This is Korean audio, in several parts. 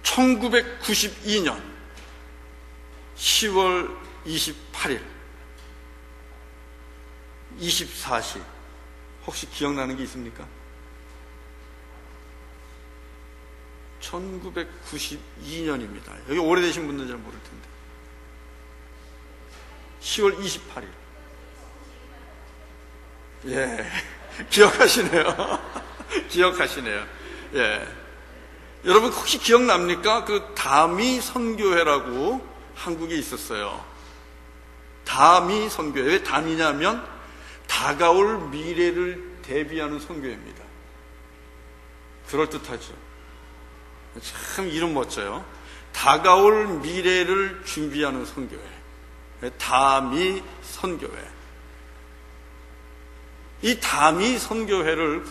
1992년 10월 28일 24시 혹시 기억나는 게 있습니까? 1992년입니다. 여기 오래되신 분들은 잘 모를 텐데 10월 28일. 예, 기억하시네요. 기억하시네요. 예, 여러분 혹시 기억납니까? 그 다미 선교회라고 한국에 있었어요. 다미 선교회. 왜 다미냐면 다가올 미래를 대비하는 선교회입니다. 그럴듯하죠. 참 이름 멋져요. 다가올 미래를 준비하는 선교회. 다미 선교회. 이 다미 선교회를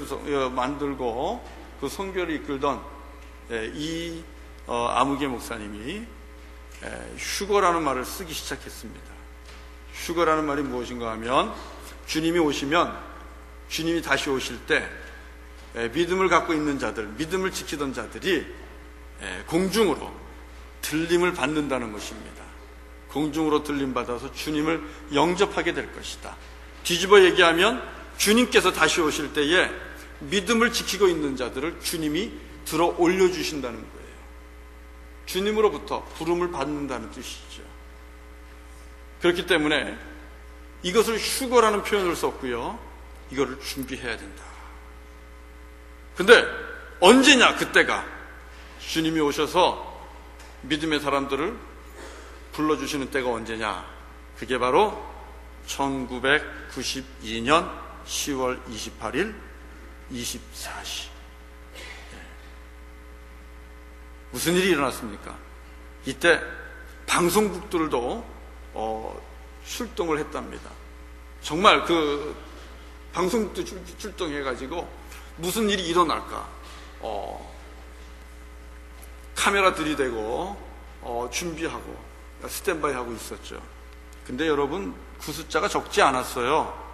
만들고 그 선교를 이끌던 이 아무개 목사님이 휴거라는 말을 쓰기 시작했습니다. 휴거라는 말이 무엇인가 하면 주님이 오시면, 주님이 다시 오실 때 믿음을 갖고 있는 자들, 믿음을 지키던 자들이 공중으로 들림을 받는다는 것입니다. 공중으로 들림받아서 주님을 영접하게 될 것이다. 뒤집어 얘기하면 주님께서 다시 오실 때에 믿음을 지키고 있는 자들을 주님이 들어 올려주신다는 거예요. 주님으로부터 부름을 받는다는 뜻이죠. 그렇기 때문에 이것을 휴거라는 표현을 썼고요. 이거를 준비해야 된다. 근데 언제냐 그때가? 주님이 오셔서 믿음의 사람들을 불러주시는 때가 언제냐? 그게 바로 1992년 10월 28일 24시. 무슨 일이 일어났습니까? 이때 방송국들도 출동을 했답니다. 정말 그 방송국도 출동해가지고 무슨 일이 일어날까? 카메라 들이대고 준비하고 스탠바이 하고 있었죠. 근데 여러분 그 숫자가 적지 않았어요.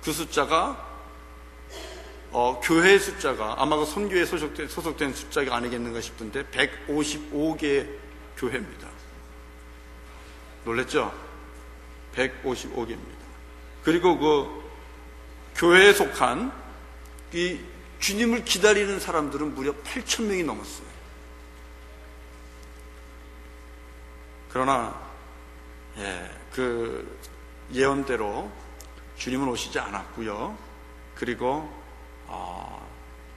그 숫자가 교회 숫자가 아마 그 선교에 소속된 숫자가 아니겠는가 싶은데 155개의 교회입니다. 놀랬죠? 155개입니다. 그리고 그 교회에 속한 이 주님을 기다리는 사람들은 무려 8,000명이 넘었어요. 그러나 그 예언대로 주님은 오시지 않았고요. 그리고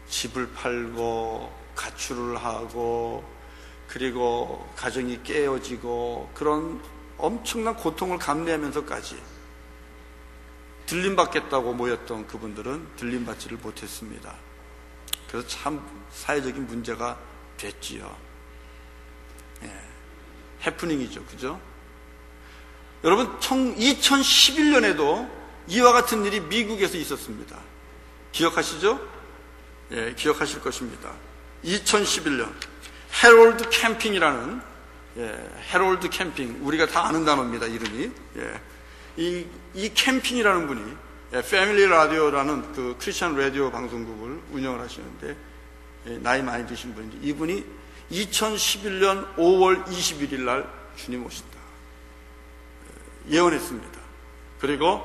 집을 팔고 가출을 하고 그리고 가정이 깨어지고 그런 엄청난 고통을 감내하면서까지 들림받겠다고 모였던 그분들은 들림받지를 못했습니다. 그래서 참 사회적인 문제가 됐지요. 해프닝이죠. 그죠? 여러분 2011년에도 이와 같은 일이 미국에서 있었습니다. 기억하시죠? 예, 기억하실 것입니다. 2011년 해롤드 캠핑이라는 해롤드 캠핑, 우리가 다 아는 단어입니다. 이름이. 이 캠핑이라는 분이 패밀리 라디오라는 그 크리스천 라디오 방송국을 운영을 하시는데 나이 많이 드신 분인데 이분이 2011년 5월 21일 날 주님 오신다 예언했습니다. 그리고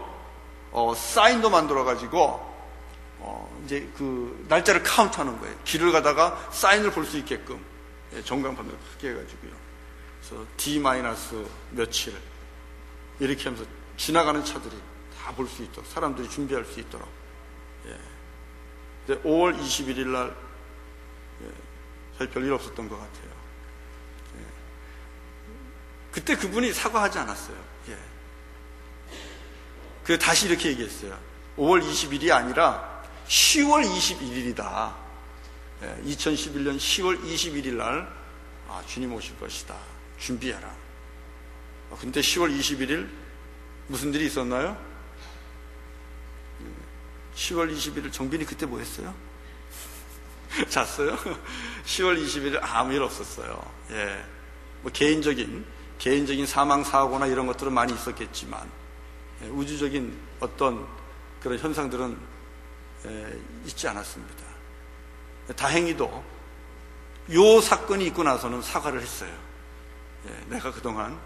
사인도 만들어 가지고 이제 그 날짜를 카운트하는 거예요. 길을 가다가 사인을 볼 수 있게끔 전광판을 크게 해가지고요. 그래서 D- 며칠 이렇게 하면서 지나가는 차들이 다 볼 수 있도록 사람들이 준비할 수 있도록. 근데 5월 21일 날 사실 별일 없었던 것 같아요. 그때 그분이 사과하지 않았어요. 그 다시 이렇게 얘기했어요. 5월 20일이 아니라 10월 21일이다. 2011년 10월 21일 날 주님 오실 것이다. 준비해라. 근데 10월 21일 무슨 일이 있었나요? 10월 21일 정빈이 그때 뭐 했어요? 잤어요? 10월 21일 아무 일 없었어요. 뭐 개인적인 사망 사고나 이런 것들은 많이 있었겠지만 우주적인 어떤 그런 현상들은 있지 않았습니다. 다행히도 요 사건이 있고 나서는 사과를 했어요. 내가 그동안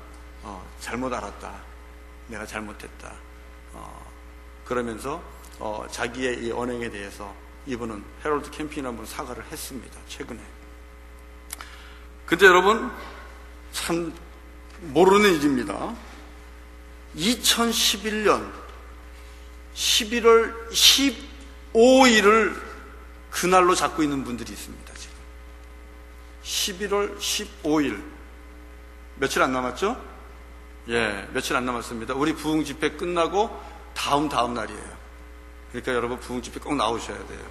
잘못 알았다. 내가 잘못했다. 그러면서 자기의 이 언행에 대해서 이분은 해럴드 캠핑이라는 분은 사과를 했습니다. 최근에. 근데 여러분 참 모르는 일입니다. 2011년 11월 15일을 그날로 잡고 있는 분들이 있습니다. 지금 11월 15일 며칠 안 남았죠? 며칠 안 남았습니다. 우리 부흥 집회 끝나고 다음 날이에요. 그러니까 여러분 부흥 집회 꼭 나오셔야 돼요.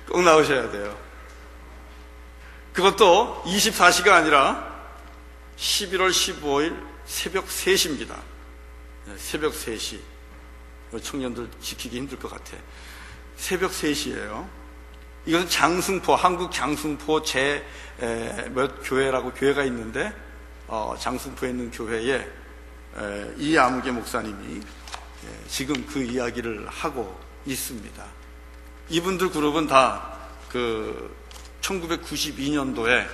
꼭 나오셔야 돼요. 그것도 24시가 아니라 11월 15일 새벽 3시입니다. 새벽 3시. 청년들 지키기 힘들 것 같아. 새벽 3시예요. 이것은 장승포, 한국 장승포 몇 교회라고 교회가 있는데 장승포에 있는 교회에 이아무개 목사님이 지금 그 이야기를 하고 있습니다. 이분들 그룹은 다 1992년도에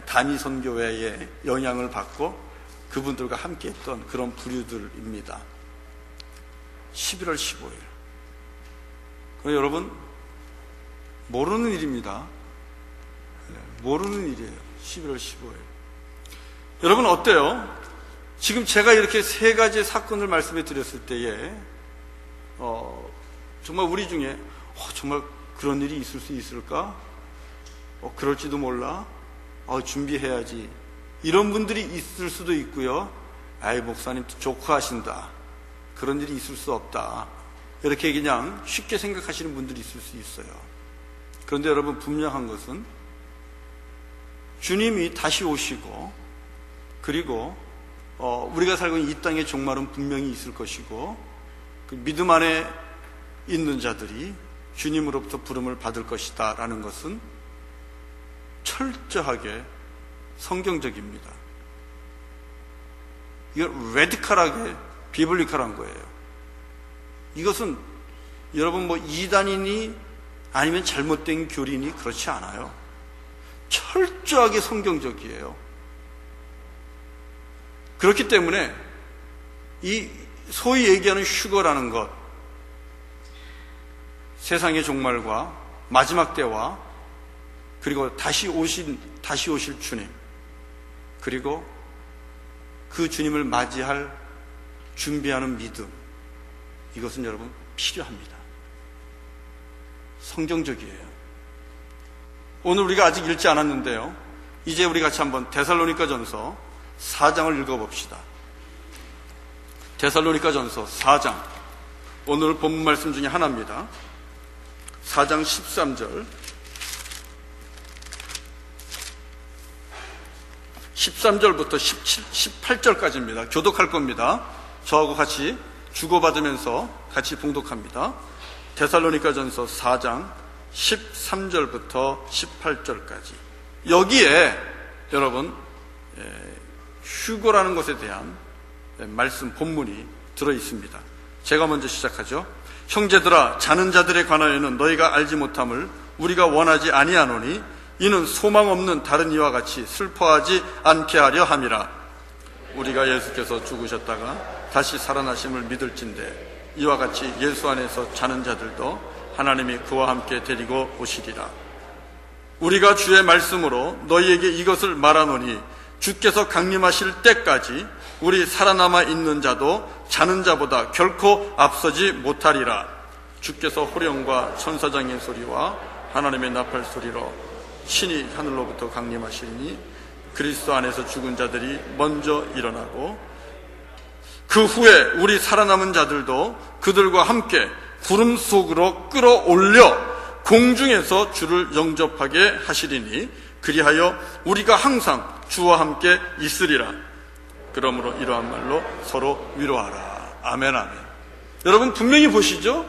단위선교회의 영향을 받고 그분들과 함께 했던 그런 부류들입니다. 11월 15일. 여러분 모르는 일입니다. 모르는 일이에요. 11월 15일. 여러분 어때요? 지금 제가 이렇게 세 가지 사건을 말씀해 드렸을 때에 정말 우리 중에 정말 그런 일이 있을 수 있을까? 그럴지도 몰라. 준비해야지. 이런 분들이 있을 수도 있고요. 아이 목사님 조크하신다. 그런 일이 있을 수 없다. 이렇게 그냥 쉽게 생각하시는 분들이 있을 수 있어요. 그런데 여러분 분명한 것은 주님이 다시 오시고 그리고 우리가 살고 있는 이 땅의 종말은 분명히 있을 것이고 그 믿음 안에 있는 자들이 주님으로부터 부름을 받을 것이다 라는 것은 철저하게 성경적입니다. 이건 레디컬하게 비블리컬한 거예요. 이것은 여러분 이단이니 아니면 잘못된 교리니 그렇지 않아요. 철저하게 성경적이에요. 그렇기 때문에 이 소위 얘기하는 휴거라는 것, 세상의 종말과 마지막 때와 그리고 다시 오실 주님, 그리고 그 주님을 맞이할 준비하는 믿음, 이것은 여러분 필요합니다. 성경적이에요. 오늘 우리가 아직 읽지 않았는데요. 이제 우리 같이 한번 데살로니가전서 4장을 읽어봅시다. 데살로니가전서 4장. 오늘 본문 말씀 중에 하나입니다. 4장 13절. 13절부터 18절까지입니다. 교독할 겁니다. 저하고 같이 주고받으면서 같이 봉독합니다. 데살로니가전서 4장 13절부터 18절까지. 여기에 여러분 휴거라는 것에 대한 말씀 본문이 들어있습니다. 제가 먼저 시작하죠. 형제들아, 자는 자들에 관하여는 너희가 알지 못함을 우리가 원하지 아니하노니 이는 소망 없는 다른 이와 같이 슬퍼하지 않게 하려 함이라. 우리가 예수께서 죽으셨다가 다시 살아나심을 믿을진대 이와 같이 예수 안에서 자는 자들도 하나님이 그와 함께 데리고 오시리라. 우리가 주의 말씀으로 너희에게 이것을 말하노니 주께서 강림하실 때까지 우리 살아남아 있는 자도 자는 자보다 결코 앞서지 못하리라. 주께서 호령과 천사장의 소리와 하나님의 나팔 소리로 신이 하늘로부터 강림하시니 그리스도 안에서 죽은 자들이 먼저 일어나고 그 후에 우리 살아남은 자들도 그들과 함께 구름 속으로 끌어올려 공중에서 주를 영접하게 하시리니 그리하여 우리가 항상 주와 함께 있으리라. 그러므로 이러한 말로 서로 위로하라. 아멘, 아멘. 여러분 분명히 보시죠.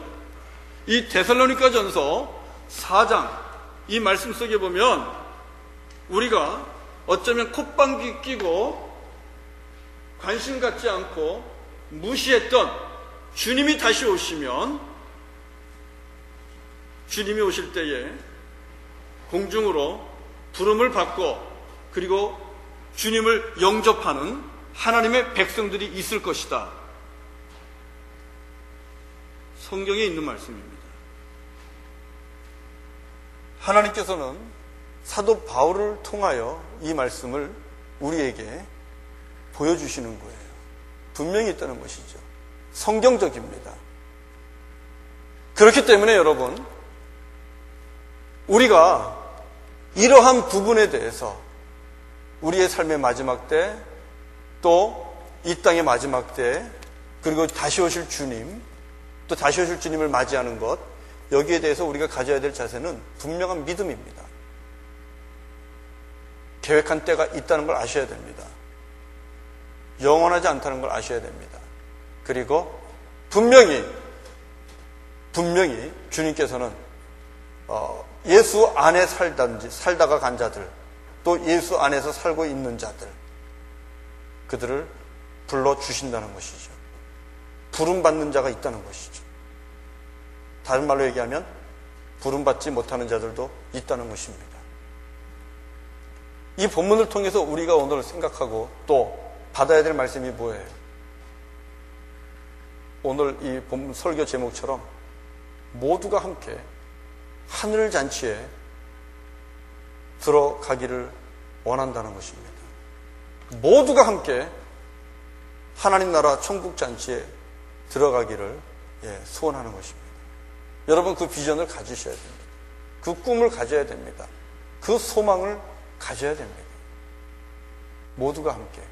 이 데살로니가전서 4장 이 말씀 속에 보면 우리가 어쩌면 콧방귀 끼고 관심 갖지 않고 무시했던 주님이 다시 오시면, 주님이 오실 때에 공중으로 부름을 받고 그리고 주님을 영접하는 하나님의 백성들이 있을 것이다. 성경에 있는 말씀입니다. 하나님께서는 사도 바울을 통하여 이 말씀을 우리에게 보여주시는 거예요. 분명히 있다는 것이죠. 성경적입니다. 그렇기 때문에 여러분, 우리가 이러한 부분에 대해서 우리의 삶의 마지막 때, 또 이 땅의 마지막 때, 그리고 다시 오실 주님, 또 다시 오실 주님을 맞이하는 것, 여기에 대해서 우리가 가져야 될 자세는 분명한 믿음입니다. 계획한 때가 있다는 걸 아셔야 됩니다. 영원하지 않다는 걸 아셔야 됩니다. 그리고 분명히 주님께서는 예수 안에 살다가 간 자들, 또 예수 안에서 살고 있는 자들, 그들을 불러주신다는 것이죠. 부름받는 자가 있다는 것이죠. 다른 말로 얘기하면 부름받지 못하는 자들도 있다는 것입니다. 이 본문을 통해서 우리가 오늘 생각하고 또 받아야 될 말씀이 뭐예요? 오늘 이 본문 설교 제목처럼 모두가 함께 하늘잔치에 들어가기를 원한다는 것입니다. 모두가 함께 하나님 나라 천국잔치에 들어가기를 소원하는 것입니다. 여러분, 그 비전을 가지셔야 됩니다. 그 꿈을 가져야 됩니다. 그 소망을 가져야 됩니다. 모두가 함께.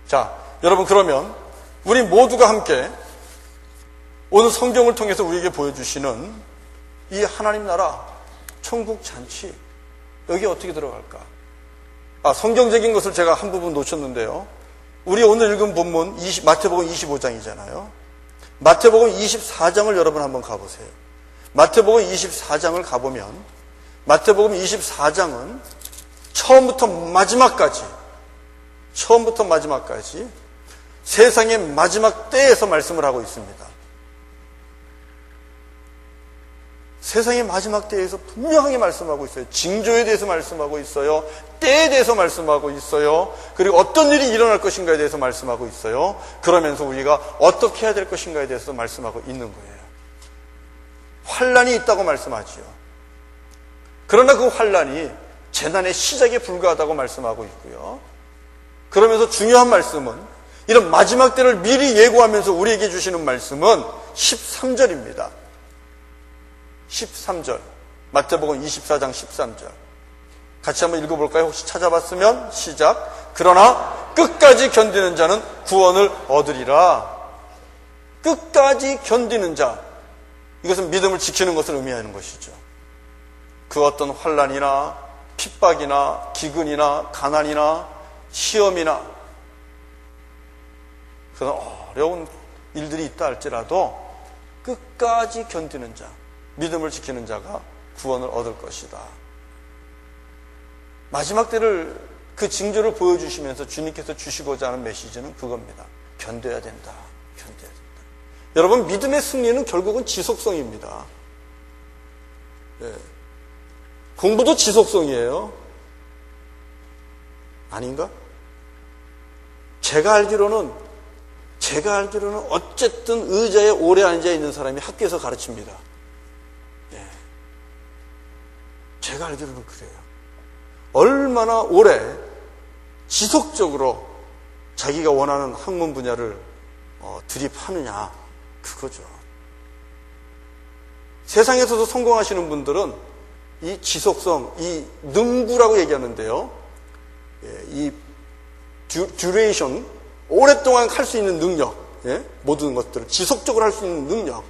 자, 여러분, 그러면 우리 모두가 함께 오늘 성경을 통해서 우리에게 보여주시는 이 하나님 나라 천국 잔치, 여기 어떻게 들어갈까? 성경적인 것을 제가 한 부분 놓쳤는데요. 우리 오늘 읽은 본문 마태복음 25장이잖아요. 마태복음 24장을 여러분 한번 가보세요. 마태복음 24장을 가보면 마태복음 24장은 처음부터 마지막까지 세상의 마지막 때에서 말씀을 하고 있습니다. 세상의 마지막 때에서 분명하게 말씀하고 있어요. 징조에 대해서 말씀하고 있어요. 때에 대해서 말씀하고 있어요. 그리고 어떤 일이 일어날 것인가에 대해서 말씀하고 있어요. 그러면서 우리가 어떻게 해야 될 것인가에 대해서 말씀하고 있는 거예요. 환난이 있다고 말씀하지요. 그러나 그 환난이 재난의 시작에 불과하다고 말씀하고 있고요. 그러면서 중요한 말씀은 이런 마지막 때를 미리 예고하면서 우리에게 주시는 말씀은 13절입니다. 13절. 마태복음 24장 13절. 같이 한번 읽어볼까요? 혹시 찾아봤으면 시작. 그러나 끝까지 견디는 자는 구원을 얻으리라. 끝까지 견디는 자. 이것은 믿음을 지키는 것을 의미하는 것이죠. 그 어떤 환난이나 핍박이나 기근이나 가난이나 시험이나 그런 어려운 일들이 있다 할지라도 끝까지 견디는 자, 믿음을 지키는 자가 구원을 얻을 것이다. 마지막 때를 그 징조를 보여주시면서 주님께서 주시고자 하는 메시지는 그겁니다. 견뎌야 된다. 견뎌야 된다. 여러분, 믿음의 승리는 결국은 지속성입니다. 네. 공부도 지속성이에요. 아닌가? 제가 알기로는 어쨌든 의자에 오래 앉아 있는 사람이 학교에서 가르칩니다. 예. 제가 알기로는 그래요. 얼마나 오래 지속적으로 자기가 원하는 학문 분야를 드립하느냐, 그거죠. 세상에서도 성공하시는 분들은 이 지속성, 이 능구라고 얘기하는데요. 이 듀레이션, 오랫동안 할 수 있는 능력, 모든 것들을 지속적으로 할 수 있는 능력.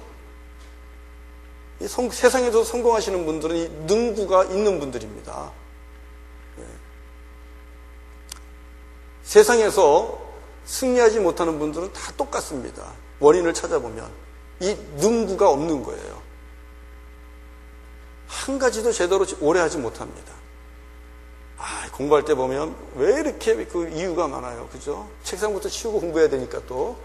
세상에서 성공하시는 분들은 이 능구가 있는 분들입니다. 세상에서 승리하지 못하는 분들은 다 똑같습니다. 원인을 찾아보면 이 능구가 없는 거예요. 한 가지도 제대로 오래 하지 못합니다. 공부할 때 보면 왜 이렇게 그 이유가 많아요. 그죠? 책상부터 치우고 공부해야 되니까 또.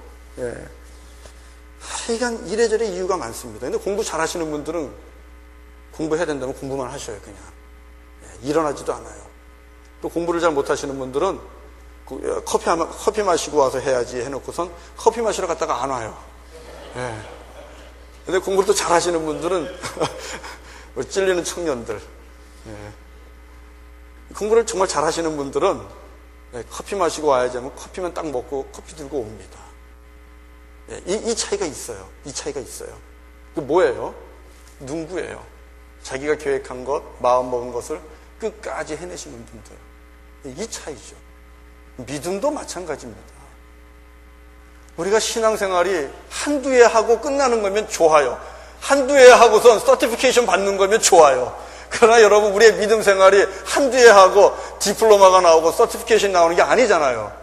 하여간 이래저래 이유가 많습니다. 근데 공부 잘 하시는 분들은 공부해야 된다면 공부만 하셔요, 그냥. 일어나지도 않아요. 또 공부를 잘 못하시는 분들은 커피 마시고 와서 해야지 해놓고선 커피 마시러 갔다가 안 와요. 예. 근데 공부를 또 잘 하시는 분들은 찔리는 청년들. 예. 공부를 정말 잘 하시는 분들은 커피 마시고 와야지 하면 커피만 딱 먹고 커피 들고 옵니다. 예. 이 차이가 있어요. 이 차이가 있어요. 그 뭐예요? 눈구예요. 자기가 계획한 것, 마음 먹은 것을 끝까지 해내시는 분들. 이 차이죠. 믿음도 마찬가지입니다. 우리가 신앙생활이 한두 해 하고 끝나는 거면 좋아요. 한두 해 하고선 서티피케이션 받는 거면 좋아요. 그러나 여러분, 우리의 믿음 생활이 한두 해 하고 디플로마가 나오고 서티피케이션 나오는 게 아니잖아요.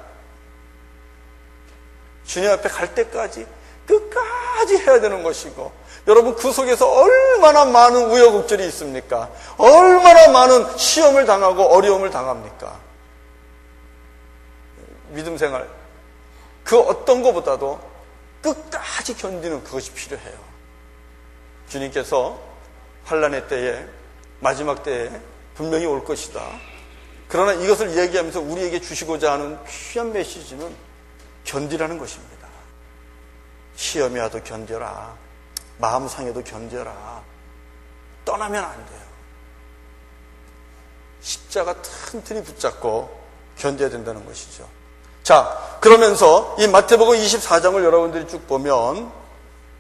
주님 앞에 갈 때까지 끝까지 해야 되는 것이고, 여러분, 그 속에서 얼마나 많은 우여곡절이 있습니까? 얼마나 많은 시험을 당하고 어려움을 당합니까? 믿음 생활, 그 어떤 것보다도 끝까지 견디는 그것이 필요해요. 주님께서 환난의 때에, 마지막 때에 분명히 올 것이다. 그러나 이것을 얘기하면서 우리에게 주시고자 하는 귀한 메시지는 견디라는 것입니다. 시험이 와도 견뎌라. 마음 상해도 견뎌라. 떠나면 안 돼요. 십자가 튼튼히 붙잡고 견뎌야 된다는 것이죠. 자, 그러면서 이 마태복음 24장을 여러분들이 쭉 보면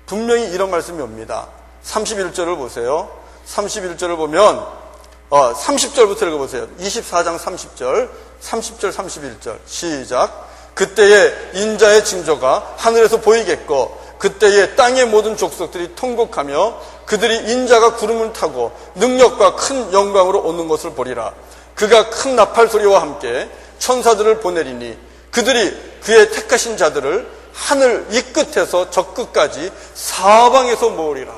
분명히 이런 말씀이 옵니다. 31절을 보세요. 31절을 보면 30절부터 읽어보세요. 24장 30절, 30절, 31절 시작. 그때에 인자의 징조가 하늘에서 보이겠고 그때에 땅의 모든 족속들이 통곡하며 그들이 인자가 구름을 타고 능력과 큰 영광으로 오는 것을 보리라. 그가 큰 나팔 소리와 함께 천사들을 보내리니 그들이 그의 택하신 자들을 하늘 이 끝에서 저 끝까지 사방에서 모으리라.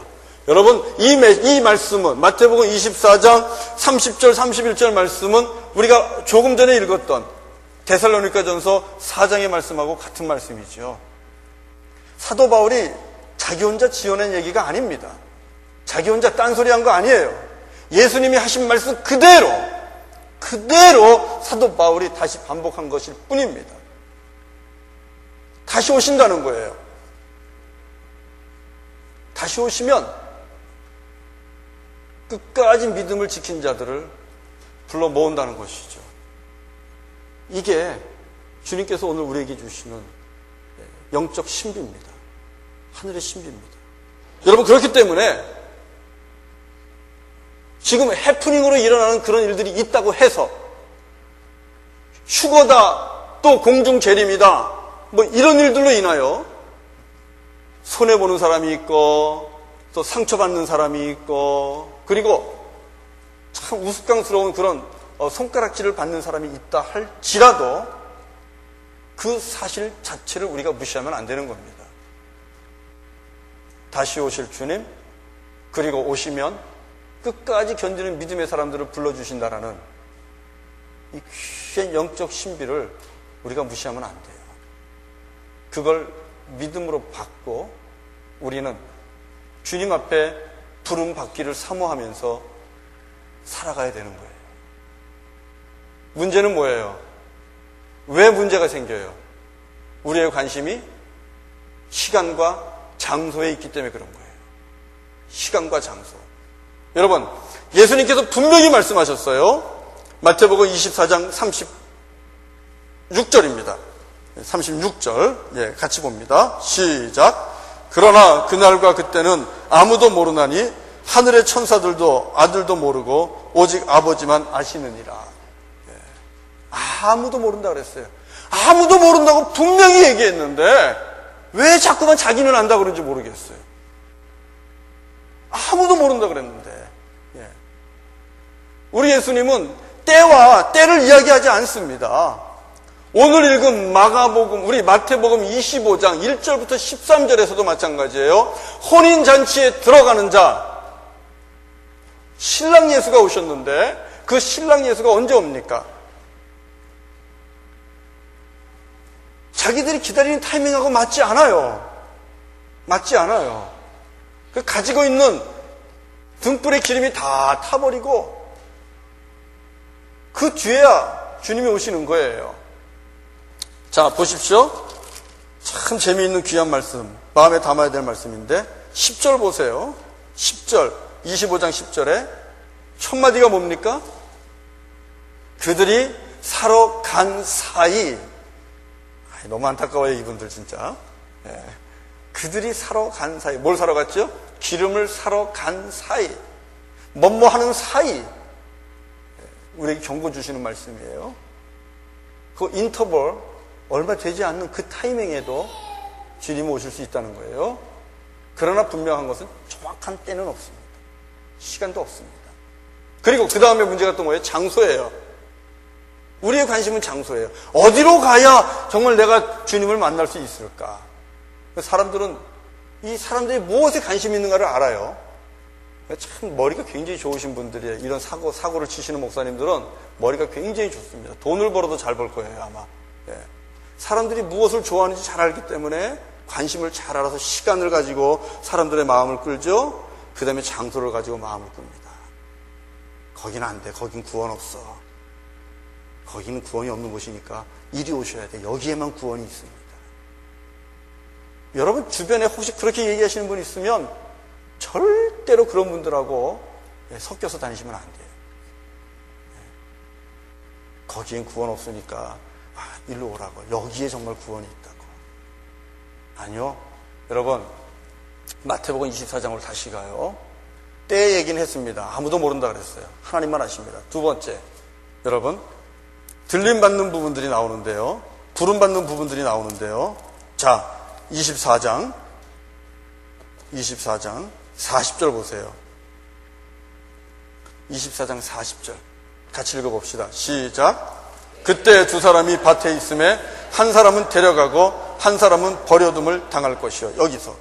여러분, 이 말씀은 마태복음 24장 30절 31절 말씀은 우리가 조금 전에 읽었던 데살로니가전서 4장의 말씀하고 같은 말씀이죠. 사도 바울이 자기 혼자 지어낸 얘기가 아닙니다. 자기 혼자 딴소리한 거 아니에요. 예수님이 하신 말씀 그대로 사도 바울이 다시 반복한 것일 뿐입니다. 다시 오신다는 거예요. 다시 오시면 끝까지 믿음을 지킨 자들을 불러 모은다는 것이죠. 이게 주님께서 오늘 우리에게 주시는 영적 신비입니다. 하늘의 신비입니다. 여러분, 그렇기 때문에 지금 해프닝으로 일어나는 그런 일들이 있다고 해서 휴거다, 또 공중재림이다, 뭐 이런 일들로 인하여 손해보는 사람이 있고 또 상처받는 사람이 있고 그리고 참 우스꽝스러운 그런 손가락질을 받는 사람이 있다 할지라도 그 사실 자체를 우리가 무시하면 안 되는 겁니다. 다시 오실 주님, 그리고 오시면 끝까지 견디는 믿음의 사람들을 불러주신다라는 이 귀한 영적 신비를 우리가 무시하면 안 돼요. 그걸 믿음으로 받고 우리는 주님 앞에 부름 받기를 사모하면서 살아가야 되는 거예요. 문제는 뭐예요? 왜 문제가 생겨요? 우리의 관심이 시간과 장소에 있기 때문에 그런 거예요. 시간과 장소. 여러분, 예수님께서 분명히 말씀하셨어요. 마태복음 24장 36절입니다. 36절, 같이 봅니다. 시작. 그러나 그날과 그때는 아무도 모르나니 하늘의 천사들도 아들도 모르고 오직 아버지만 아시느니라. 아무도 모른다 그랬어요. 아무도 모른다고 분명히 얘기했는데 왜 자꾸만 자기는 안다 그런지 모르겠어요. 아무도 모른다 그랬는데. 우리 예수님은 때와 때를 이야기하지 않습니다. 오늘 읽은 마가복음, 우리 마태복음 25장 1절부터 13절에서도 마찬가지예요. 혼인잔치에 들어가는 자, 신랑 예수가 오셨는데 그 신랑 예수가 언제 옵니까? 자기들이 기다리는 타이밍하고 맞지 않아요. 맞지 않아요. 그 가지고 있는 등불에 기름이 다 타버리고 그 뒤에야 주님이 오시는 거예요. 자, 보십시오. 참 재미있는 귀한 말씀, 마음에 담아야 될 말씀인데 10절 보세요. 10절, 25장 10절에 첫 마디가 뭡니까? 그들이 사러 간 사이. 너무 안타까워요, 이분들 진짜. 예. 그들이 사러 간 사이. 뭘 사러 갔죠? 기름을 사러 간 사이. 뭐뭐 하는 사이. 우리에게 경고 주시는 말씀이에요. 그 인터벌, 얼마 되지 않는 그 타이밍에도 주님이 오실 수 있다는 거예요. 그러나 분명한 것은 정확한 때는 없습니다. 시간도 없습니다. 그리고 그 다음에 문제가 또 뭐예요? 장소예요. 우리의 관심은 장소예요. 어디로 가야 정말 내가 주님을 만날 수 있을까? 사람들은 이 사람들이 무엇에 관심이 있는가를 알아요. 참 머리가 굉장히 좋으신 분들이에요. 이런 사고를 치시는 목사님들은 머리가 굉장히 좋습니다. 돈을 벌어도 잘 벌 거예요, 아마. 예. 사람들이 무엇을 좋아하는지 잘 알기 때문에 관심을 잘 알아서 시간을 가지고 사람들의 마음을 끌죠. 그 다음에 장소를 가지고 마음을 끕니다. 거긴 안 돼. 거긴 구원 없어. 거기는 구원이 없는 곳이니까 이리 오셔야 돼. 여기에만 구원이 있습니다. 여러분 주변에 혹시 그렇게 얘기하시는 분 있으면 절대로 그런 분들하고 섞여서 다니시면 안 돼요. 거기엔 구원 없으니까 일로 오라고. 여기에 정말 구원이 있다고. 아니요. 여러분 마태복음 24장으로 다시 가요. 때 얘기는 했습니다. 아무도 모른다 그랬어요. 하나님만 아십니다. 두 번째, 여러분 들림받는 부분들이 나오는데요. 부름받는 부분들이 나오는데요. 자, 24장 40절 보세요. 24장 40절 같이 읽어봅시다. 시작. 그때 두 사람이 밭에 있음에 한 사람은 데려가고 한 사람은 버려둠을 당할 것이요. 여기서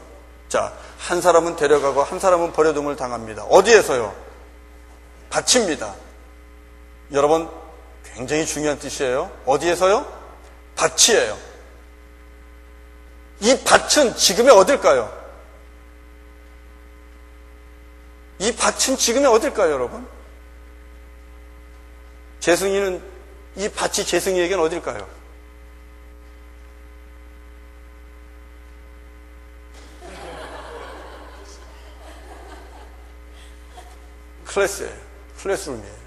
자, 한 사람은 데려가고 한 사람은 버려둠을 당합니다. 어디에서요? 밭입니다. 여러분 굉장히 중요한 뜻이에요. 어디에서요? 밭이에요. 이 밭은 지금의 어딜까요? 이 밭은 지금의 어딜까요, 여러분? 재승이는 이 밭이 재승이에게는 어딜까요? 클래스예요. 클래스룸이에요.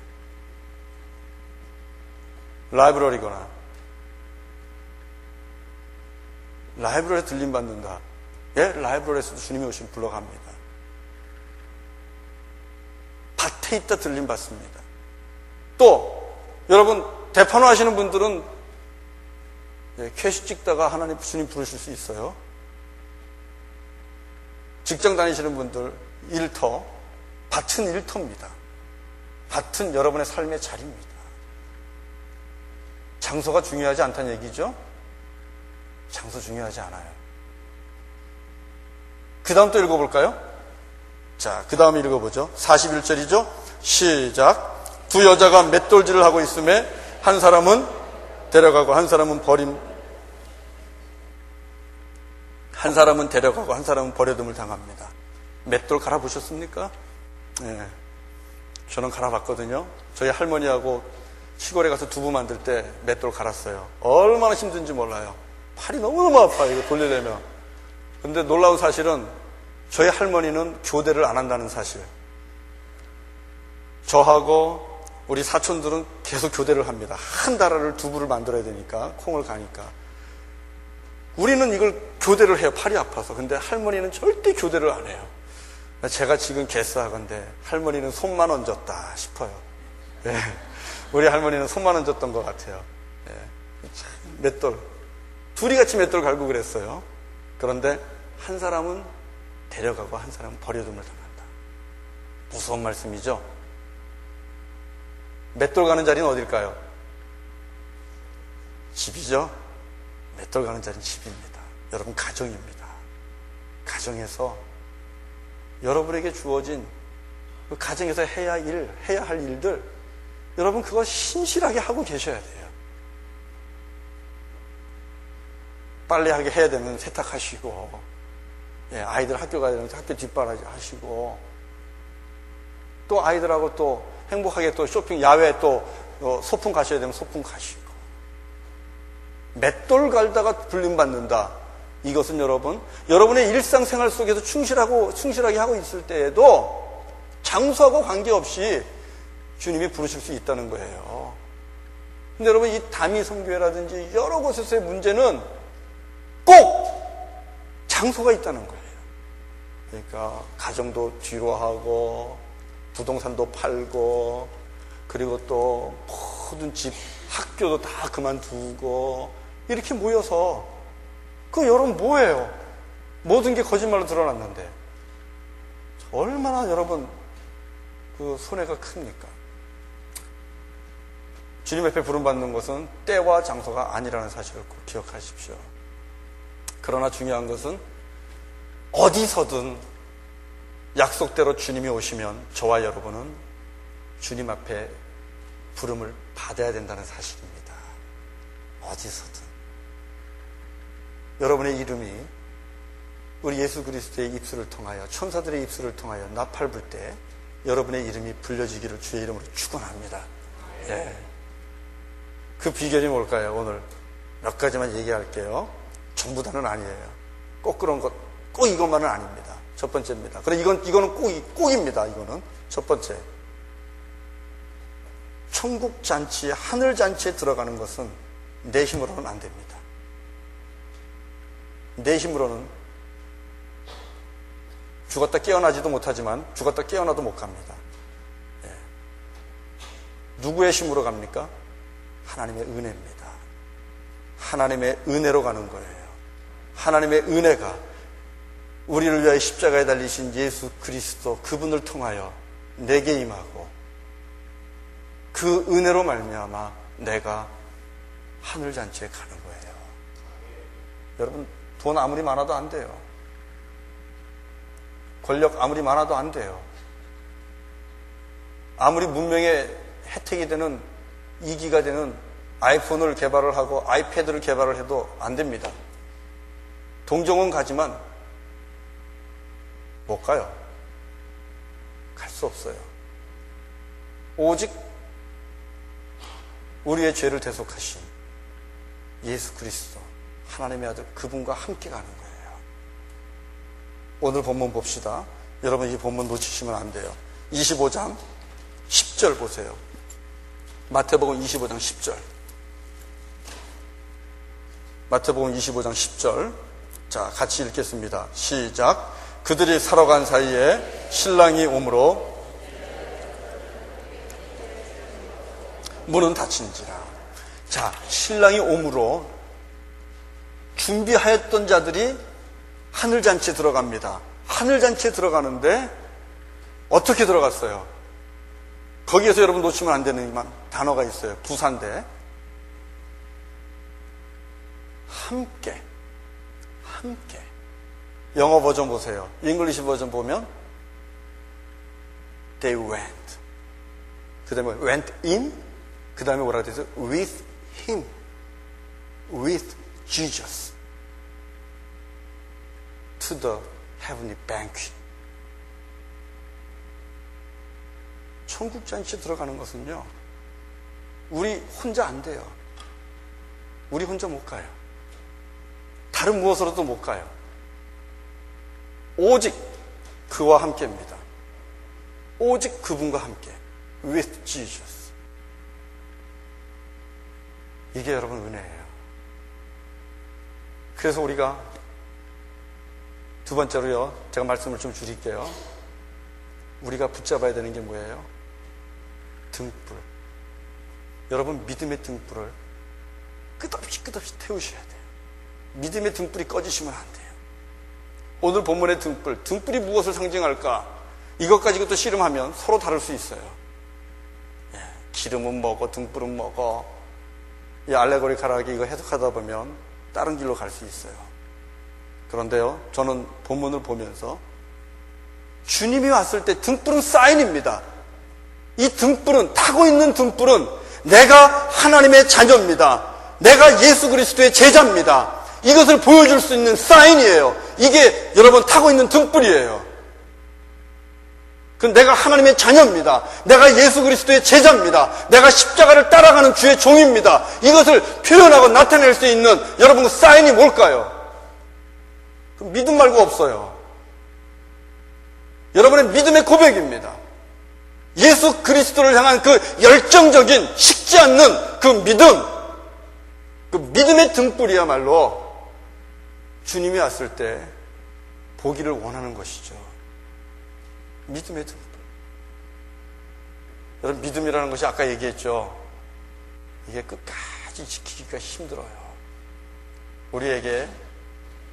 라이브러리거나 라이브러리에 들림받는다. 예, 라이브러리에서도 주님이 오시면 불러갑니다. 밭에 있다 들림받습니다. 또 여러분 대판호 하시는 분들은 캐시 찍다가 하나님 주님 부르실 수 있어요. 직장 다니시는 분들 일터, 밭은 일터입니다. 밭은 여러분의 삶의 자리입니다. 장소가 중요하지 않다는 얘기죠? 장소 중요하지 않아요. 그 다음 또 읽어볼까요? 자, 그 다음에 읽어보죠. 41절이죠? 시작. 두 여자가 맷돌질을 하고 있음에 한 사람은 데려가고 한 사람은 한 사람은 데려가고 한 사람은 버려둠을 당합니다. 맷돌 갈아보셨습니까? 네. 저는 갈아봤거든요. 저희 할머니하고 시골에 가서 두부 만들 때 맷돌 갈았어요. 얼마나 힘든지 몰라요. 팔이 너무너무 아파요, 이거 돌리려면. 근데 놀라운 사실은 저희 할머니는 교대를 안 한다는 사실. 저하고 우리 사촌들은 계속 교대를 합니다. 한 달을 두부를 만들어야 되니까, 콩을 가니까. 우리는 이걸 교대를 해요, 팔이 아파서. 근데 할머니는 절대 교대를 안 해요. 제가 지금 개싸하건데 할머니는 손만 얹었다 싶어요. 네. 우리 할머니는 손만 얹었던 것 같아요. 네. 맷돌. 둘이 같이 맷돌 갈고 그랬어요. 그런데 한 사람은 데려가고 한 사람은 버려둠을 당한다. 무서운 말씀이죠? 맷돌 가는 자리는 어딜까요? 집이죠? 맷돌 가는 자리는 집입니다. 여러분 가정입니다. 가정에서 여러분에게 주어진 그 가정에서 해야 할 일들 여러분 그거 신실하게 하고 계셔야 돼요. 빨래하게 해야 되면 세탁하시고, 예, 아이들 학교 가야 되면 학교 뒷바라지 하시고, 또 아이들하고 또 행복하게 또 쇼핑, 야외 또 소풍 가셔야 되면 소풍 가시고. 맷돌 갈다가 불림받는다. 이것은 여러분의 일상생활 속에서 충실하게 하고 있을 때에도 장소하고 관계없이 주님이 부르실 수 있다는 거예요. 근데 여러분, 이 다미 선교회라든지 여러 곳에서의 문제는 꼭 장소가 있다는 거예요. 그러니까 가정도 뒤로 하고 부동산도 팔고 그리고 또 모든 집, 학교도 다 그만두고 이렇게 모여서 여러분 뭐예요? 모든 게 거짓말로 드러났는데 얼마나 여러분 손해가 큽니까? 주님 앞에 부름받는 것은 때와 장소가 아니라는 사실을 꼭 기억하십시오. 그러나 중요한 것은 어디서든 약속대로 주님이 오시면 저와 여러분은 주님 앞에 부름을 받아야 된다는 사실입니다. 어디서든. 여러분의 이름이 우리 예수 그리스도의 입술을 통하여, 천사들의 입술을 통하여 나팔 불 때 여러분의 이름이 불려지기를 주의 이름으로 축원합니다. 예. 그 비결이 뭘까요? 오늘 몇 가지만 얘기할게요. 전부 다는 아니에요. 꼭 그런 것, 꼭 이것만은 아닙니다. 첫 번째입니다. 그래, 이거는 꼭입니다. 이거는 첫 번째. 천국 잔치에, 하늘 잔치에 들어가는 것은 내 힘으로는 안 됩니다. 내 힘으로는 죽었다 깨어나지도 못하지만 죽었다 깨어나도 못 갑니다. 예. 누구의 힘으로 갑니까? 하나님의 은혜입니다. 하나님의 은혜로 가는 거예요. 하나님의 은혜가 우리를 위하여 십자가에 달리신 예수 그리스도, 그분을 통하여 내게 임하고 그 은혜로 말미암아 내가 하늘잔치에 가는 거예요. 여러분, 돈 아무리 많아도 안 돼요. 권력 아무리 많아도 안 돼요. 아무리 문명의 혜택이 되는, 이기가 되는 아이폰을 개발을 하고 아이패드를 개발을 해도 안 됩니다. 동정은 가지만 못 가요. 갈 수 없어요. 오직 우리의 죄를 대속하신 예수 그리스도, 하나님의 아들, 그분과 함께 가는 거예요. 오늘 본문 봅시다. 여러분, 이 본문 놓치시면 안 돼요. 25장 10절 보세요. 마태복음 25장 10절. 마태복음 25장 10절. 자, 같이 읽겠습니다. 시작. 그들이 살아간 사이에 신랑이 오므로 문은 닫힌지라. 자, 신랑이 오므로 준비하였던 자들이 하늘잔치에 들어갑니다. 하늘잔치에 들어가는데 어떻게 들어갔어요? 거기에서 여러분 놓치면 안 되는 단어가 있어요. 부사인데 함께. 영어 버전 보세요. 잉글리시 버전 보면 they went. 그 다음에 went in. 그 다음에 뭐라고 되어 있어요? with him. with Jesus. to the heavenly banquet. 천국잔치에 들어가는 것은요, 우리 혼자 안 돼요. 우리 혼자 못 가요. 다른 무엇으로도 못 가요. 오직 그와 함께입니다. 오직 그분과 함께. with Jesus. 이게 여러분 은혜예요. 그래서 우리가 두 번째로요, 제가 말씀을 좀 줄일게요. 우리가 붙잡아야 되는 게 뭐예요? 등불. 여러분, 믿음의 등불을 끝없이 태우셔야 돼요. 믿음의 등불이 꺼지시면 안 돼요. 오늘 본문의 등불이 무엇을 상징할까? 이것 가지고 또 씨름하면 서로 다를 수 있어요. 예, 기름은 뭐고 등불은 뭐고, 이 알레고리컬하게 이거 해석하다 보면 다른 길로 갈 수 있어요. 그런데요, 저는 본문을 보면서 주님이 왔을 때 등불은 사인입니다. 이 등불은, 타고 있는 등불은 내가 하나님의 자녀입니다. 내가 예수 그리스도의 제자입니다. 이것을 보여줄 수 있는 사인이에요. 이게 여러분 타고 있는 등불이에요. 그 내가 하나님의 자녀입니다. 내가 예수 그리스도의 제자입니다. 내가 십자가를 따라가는 주의 종입니다. 이것을 표현하고 나타낼 수 있는 여러분 그 사인이 뭘까요? 믿음 말고 없어요. 여러분의 믿음의 고백입니다. 예수 그리스도를 향한 그 열정적인 식지 않는 그 믿음, 그 믿음의 등불이야말로 주님이 왔을 때 보기를 원하는 것이죠. 믿음의 등불. 여러분, 믿음이라는 것이 아까 얘기했죠. 이게 끝까지 지키기가 힘들어요. 우리에게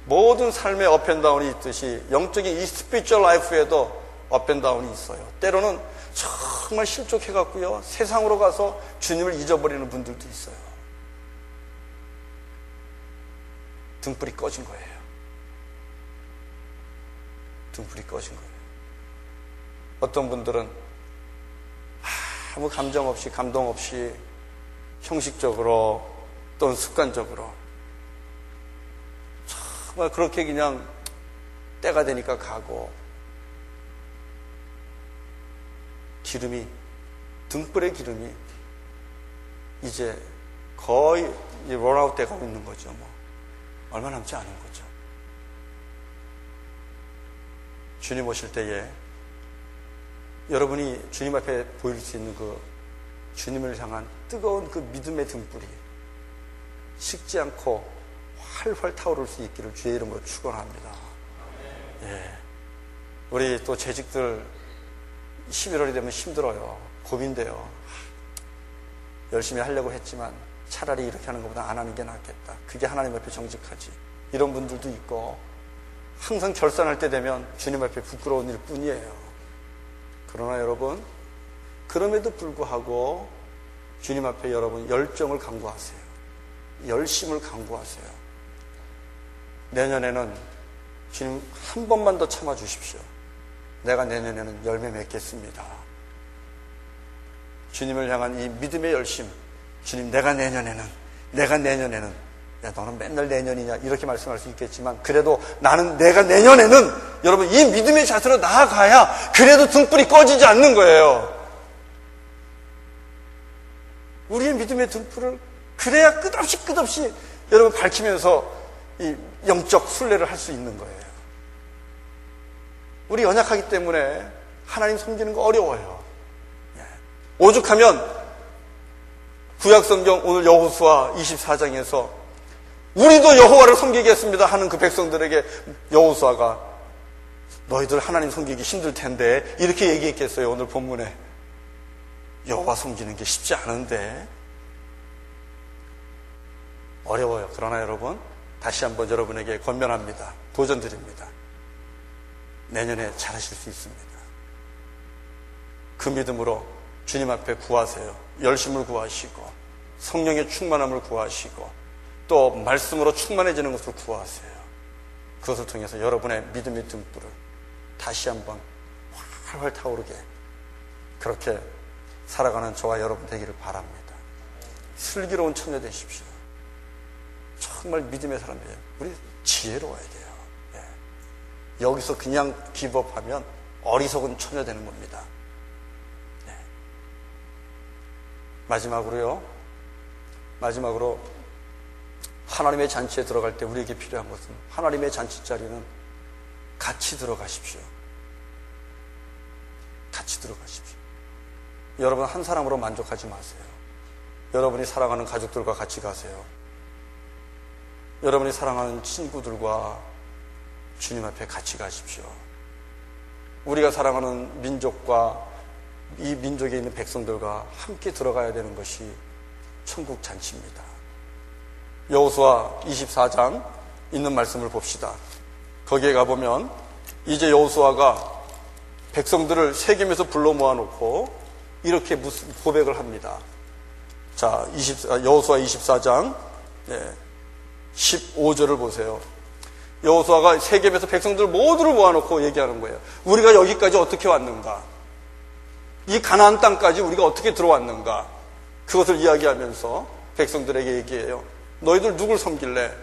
모든 삶의 업앤다운이 있듯이 영적인 이 스피리추얼 라이프에도 업앤다운이 있어요. 때로는 정말 실족해갖고요, 세상으로 가서 주님을 잊어버리는 분들도 있어요. 등불이 꺼진 거예요. 등불이 꺼진 거예요. 어떤 분들은 아무 감정 없이, 감동 없이 형식적으로 또는 습관적으로 정말 그렇게 그냥 때가 되니까 가고, 기름이, 등불의 기름이 이제 거의 롤아웃 돼가고 있는 거죠. 뭐 얼마 남지 않은 거죠. 주님 오실 때에 여러분이 주님 앞에 보일 수 있는 그 주님을 향한 뜨거운 그 믿음의 등불이 식지 않고 활활 타오를 수 있기를 주의 이름으로 축원합니다. 예. 우리 또 재직들 11월이 되면 힘들어요. 고민돼요. 열심히 하려고 했지만 차라리 이렇게 하는 것보다 안 하는 게 낫겠다. 그게 하나님 앞에 정직하지. 이런 분들도 있고, 항상 결산할 때 되면 주님 앞에 부끄러운 일 뿐이에요. 그러나 여러분, 그럼에도 불구하고 주님 앞에 여러분 열정을 강구하세요. 열심을 강구하세요. 내년에는 주님 한 번만 더 참아주십시오. 내가 내년에는 열매 맺겠습니다. 주님을 향한 이 믿음의 열심, 주님 내가 내년에는, 야 너는 맨날 내년이냐 이렇게 말씀할 수 있겠지만, 그래도 나는 내가 내년에는 여러분 이 믿음의 자세로 나아가야 그래도 등불이 꺼지지 않는 거예요. 우리의 믿음의 등불을 그래야 끝없이 여러분 밝히면서 이 영적 순례를 할 수 있는 거예요. 우리 연약하기 때문에 하나님 섬기는 거 어려워요. 오죽하면 구약성경 오늘 여호수아 24장에서 우리도 여호와를 섬기겠습니다 하는 그 백성들에게 여호수아가 너희들 하나님 섬기기 힘들 텐데 이렇게 얘기했겠어요. 오늘 본문에 여호와 섬기는 게 쉽지 않은데. 어려워요. 그러나 여러분, 다시 한번 여러분에게 권면합니다. 도전드립니다. 내년에 잘하실 수 있습니다. 그 믿음으로 주님 앞에 구하세요. 열심을 구하시고 성령의 충만함을 구하시고 또 말씀으로 충만해지는 것을 구하세요. 그것을 통해서 여러분의 믿음의 등불을 다시 한번 활활 타오르게 그렇게 살아가는 저와 여러분 되기를 바랍니다. 슬기로운 처녀 되십시오. 정말 믿음의 사람이에요. 우리 지혜로워야 돼요. 예. 여기서 그냥 기법하면 어리석은 처녀 되는 겁니다. 네. 마지막으로 하나님의 잔치에 들어갈 때 우리에게 필요한 것은, 하나님의 잔치 자리는 같이 들어가십시오. 같이 들어가십시오. 여러분 한 사람으로 만족하지 마세요. 여러분이 사랑하는 가족들과 같이 가세요. 여러분이 사랑하는 친구들과 주님 앞에 같이 가십시오. 우리가 사랑하는 민족과 이 민족에 있는 백성들과 함께 들어가야 되는 것이 천국 잔치입니다. 여호수아 24장 있는 말씀을 봅시다. 거기에 가보면 이제 여호수아가 백성들을 세겜에서 불러 모아놓고 이렇게 무슨 고백을 합니다. 자, 여호수아 24장 15절을 보세요. 여호수아가 세겜에서 백성들 모두를 모아놓고 얘기하는 거예요. 우리가 여기까지 어떻게 왔는가? 이 가나안 땅까지 우리가 어떻게 들어왔는가? 그것을 이야기하면서 백성들에게 얘기해요. 너희들 누굴 섬길래?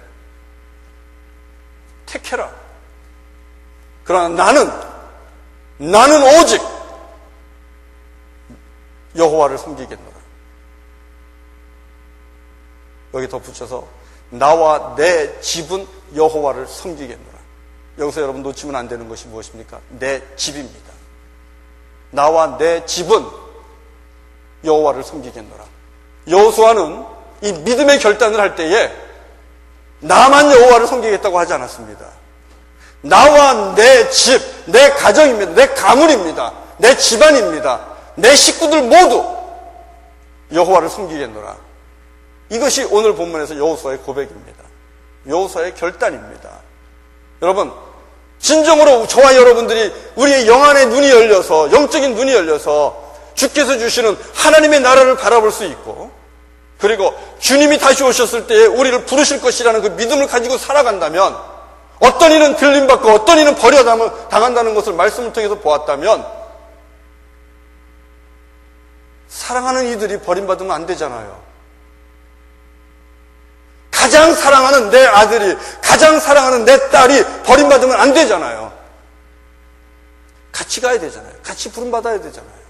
택해라. 그러나 나는 오직 여호와를 섬기겠노라. 여기 덧붙여서 나와 내 집은 여호와를 섬기겠노라. 여기서 여러분 놓치면 안 되는 것이 무엇입니까? 내 집입니다. 나와 내 집은 여호와를 섬기겠노라. 여호수아는 이 믿음의 결단을 할 때에 나만 여호와를 섬기겠다고 하지 않았습니다. 나와 내 집, 내 가정입니다. 내 가문입니다. 내 집안입니다. 내 식구들 모두 여호와를 섬기겠노라. 이것이 오늘 본문에서 여호수아의 고백입니다. 여호수아의 결단입니다. 여러분, 진정으로 저와 여러분들이 우리의 영안의 눈이 열려서, 영적인 눈이 열려서 주께서 주시는 하나님의 나라를 바라볼 수 있고, 그리고 주님이 다시 오셨을 때에 우리를 부르실 것이라는 그 믿음을 가지고 살아간다면, 어떤 이는 들림받고 어떤 이는 버려당한다는 것을 말씀을 통해서 보았다면, 사랑하는 이들이 버림받으면 안 되잖아요. 가장 사랑하는 내 아들이, 가장 사랑하는 내 딸이 버림받으면 안 되잖아요. 같이 가야 되잖아요. 같이 부름받아야 되잖아요.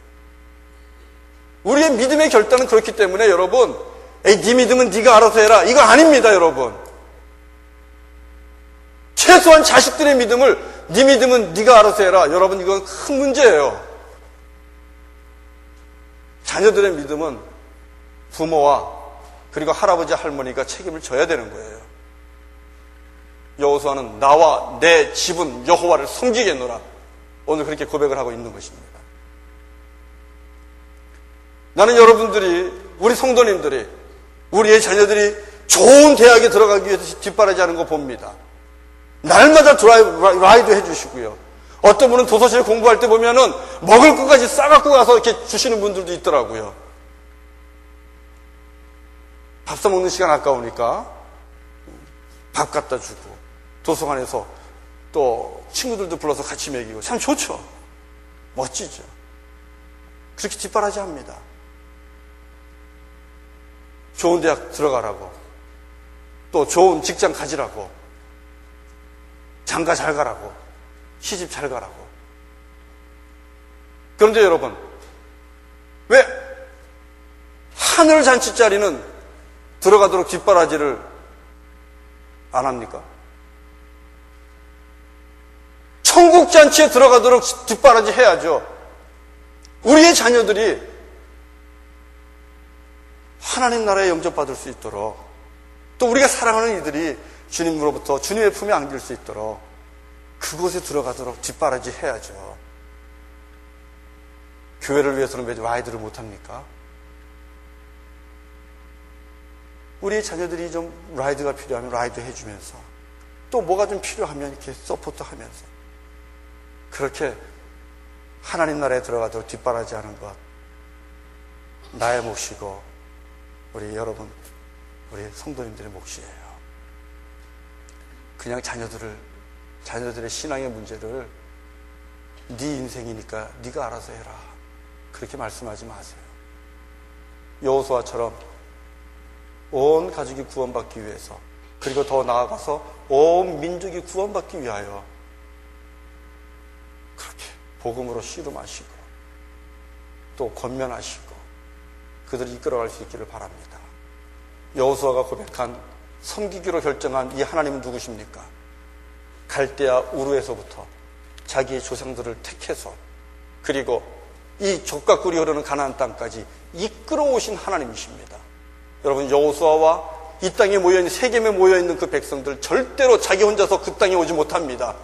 우리의 믿음의 결단은 그렇기 때문에 여러분, 에이, 네 믿음은 네가 알아서 해라, 이거 아닙니다. 여러분, 최소한 자식들의 믿음을 네 믿음은 네가 알아서 해라, 여러분, 이건 큰 문제예요. 자녀들의 믿음은 부모와 그리고 할아버지 할머니가 책임을 져야 되는 거예요. 여호수아는 나와 내 집은 여호와를 섬기겠노라, 오늘 그렇게 고백을 하고 있는 것입니다. 나는 여러분들이, 우리 성도님들이, 우리의 자녀들이 좋은 대학에 들어가기 위해서 뒷바라지하는 거 봅니다. 날마다 라이드 해주시고요. 어떤 분은 도서실 공부할 때 보면은 먹을 것까지 싸갖고 가서 이렇게 주시는 분들도 있더라고요. 밥 사먹는 시간 아까우니까 밥 갖다 주고, 도서관에서 또 친구들도 불러서 같이 먹이고, 참 좋죠. 멋지죠. 그렇게 뒷바라지 합니다. 좋은 대학 들어가라고, 또 좋은 직장 가지라고, 장가 잘 가라고, 시집 잘 가라고. 그런데 여러분, 왜 하늘 잔치자리는 들어가도록 뒷바라지를 안 합니까? 천국 잔치에 들어가도록 뒷바라지 해야죠. 우리의 자녀들이 하나님 나라에 영접받을 수 있도록, 또 우리가 사랑하는 이들이 주님으로부터 주님의 품에 안길 수 있도록 그곳에 들어가도록 뒷바라지 해야죠. 교회를 위해서는 왜 라이드를 못합니까? 우리의 자녀들이 좀 라이드가 필요하면 라이드 해주면서, 또 뭐가 좀 필요하면 이렇게 서포트 하면서, 그렇게 하나님 나라에 들어가도록 뒷바라지 하는 것, 나의 몫이고 우리 여러분, 우리 성도님들의 몫이에요. 그냥 자녀들의 신앙의 문제를 네 인생이니까 네가 알아서 해라, 그렇게 말씀하지 마세요. 여호수아처럼 온 가족이 구원받기 위해서, 그리고 더 나아가서 온 민족이 구원받기 위하여 그렇게 복음으로 씨름하시고 또 권면하시고 그들을 이끌어갈 수 있기를 바랍니다. 여호수아가 고백한, 섬기기로 결정한 이 하나님은 누구십니까? 갈대아 우르에서부터 자기의 조상들을 택해서, 그리고 이 족과 꿀이 흐르는 가나안 땅까지 이끌어오신 하나님이십니다. 여러분, 여호수아와 이 땅에 모여있는, 세겜에 모여있는 그 백성들 절대로 자기 혼자서 그 땅에 오지 못합니다.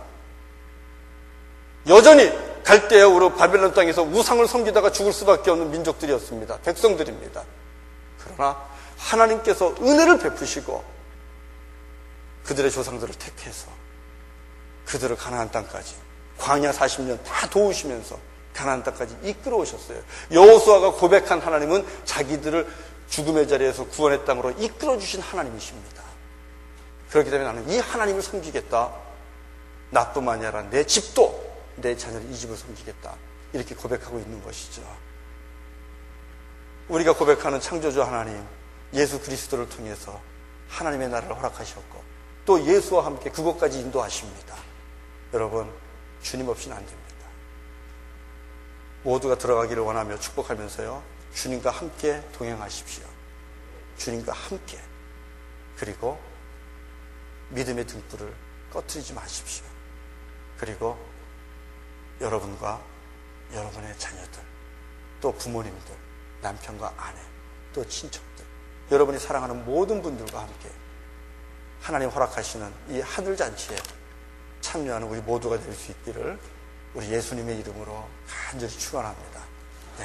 여전히 갈대아 우르 바벨론 땅에서 우상을 섬기다가 죽을 수밖에 없는 민족들이었습니다. 백성들입니다. 그러나 하나님께서 은혜를 베푸시고 그들의 조상들을 택해서 그들을 가나안 땅까지, 광야 40년 다 도우시면서 가나안 땅까지 이끌어 오셨어요. 여호수아가 고백한 하나님은 자기들을 죽음의 자리에서 구원의 땅으로 이끌어 주신 하나님이십니다. 그렇기 때문에 나는 이 하나님을 섬기겠다, 나뿐만이 아니라 내 집도, 내 자녀를, 이 집을 섬기겠다, 이렇게 고백하고 있는 것이죠. 우리가 고백하는 창조주 하나님, 예수 그리스도를 통해서 하나님의 나라를 허락하셨고 또 예수와 함께 그곳까지 인도하십니다. 여러분, 주님 없이는 안 됩니다. 모두가 들어가기를 원하며 축복하면서요, 주님과 함께 동행하십시오. 주님과 함께. 그리고 믿음의 등불을 꺼트리지 마십시오. 그리고 여러분과 여러분의 자녀들, 또 부모님들, 남편과 아내, 또 친척들, 여러분이 사랑하는 모든 분들과 함께 하나님 허락하시는 이 하늘잔치에 참여하는 우리 모두가 될 수 있기를 우리 예수님의 이름으로 간절히 축원합니다.